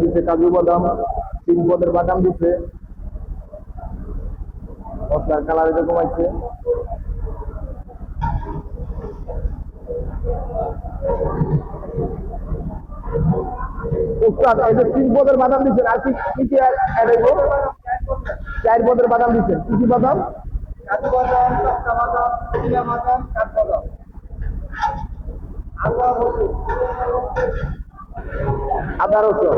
দিচ্ছে কাজু বাদাম, 3 পদের বাদাম দিচ্ছে, মশলার কালার এরকম আছে। উস্তাদ এই যে 3 পদের বাদাম দিচ্ছেন, আর কি কি অ্যাড হইব? 4 পদের বাদাম দিচ্ছেন, কি কি বাদাম? কাজু বাদাম, পেস্তা বাদাম, চিনা বাদাম, কাঠবাদাম, আদা রসুন, আদা রসুন।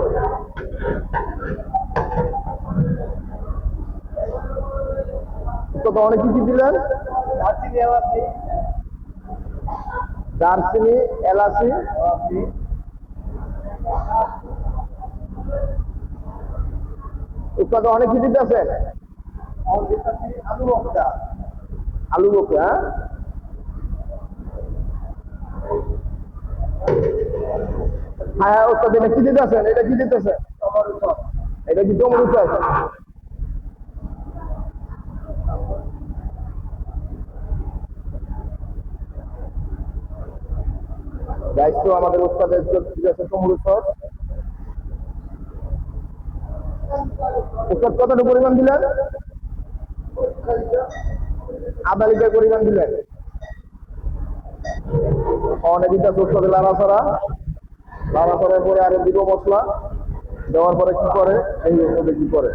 তো অনেক কিছু দিলেন, দারচিনি, এলাচি, দারচিনি, এলাচি, উৎপাদ অনেক কিছু দিতেছেন। আলু ভর্তা, আলু বকে, হ্যাঁ হ্যাঁ উৎপাদ এটা কি দিতেছেন? এটা কি দিতেছেন? টমেটো সস, এটা কি টমেটো সস? দায়িত্ব আমাদের উৎপাদের দিতেছে টমেটো সস। উৎপাদ কতটা পরিমাণ দিলেন? আধা লিটার পরিমাণ দিলেন। অনেক দিতেছে উৎপাদে লাড়াছাড়া, লাড়াছাড়ার পরে আরে দিব মশলা, দেওয়ার পরে কি করে এই ওষুধে কি করে।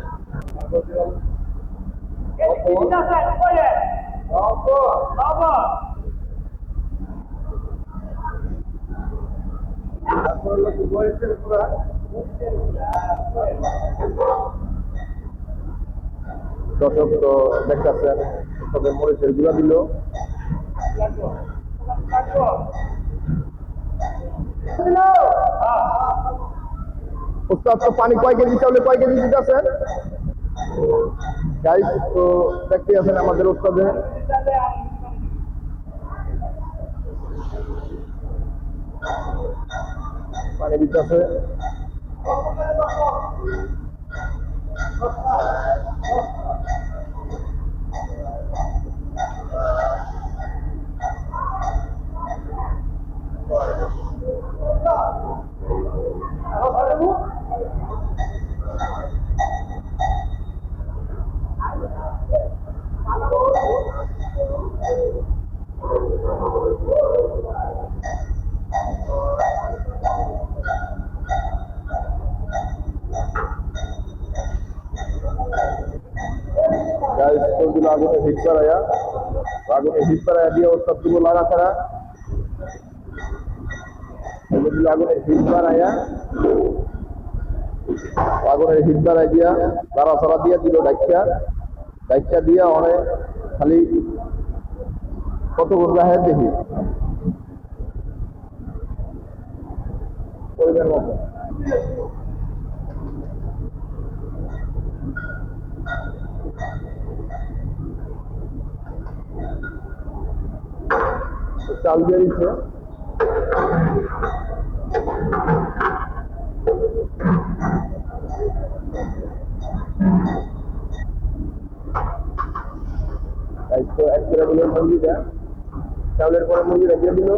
দর্শক তো দেখতেছেন তবে মরিচের গুঁড়া দিল, উস্তাদ তো পানি কয় কেজি চাউলে কয় কেজি দিতেছেন? গাইস তো দেখতে আছেন আমাদের উস্তাদে পানি দিতেছে। আগুনে হিট করাইয়া, আগুনে হিট করাইয়া দিয়ে ওসব দিব লাড়াছাড়া, আগুনে হিট করাইয়া, আগুনের হিট করাই দিয়া লাড়াছাড়া দিয়ে দিল ডাইকা দিয়া অনেক খালি কতক্ষণ রাখে দেখি পরিমাণ মতো। চাল দিয়ে দিচ্ছে, এক করে দিল মুরগিটা, চাউলের পরে মুরগিটা দিয়ে দিল।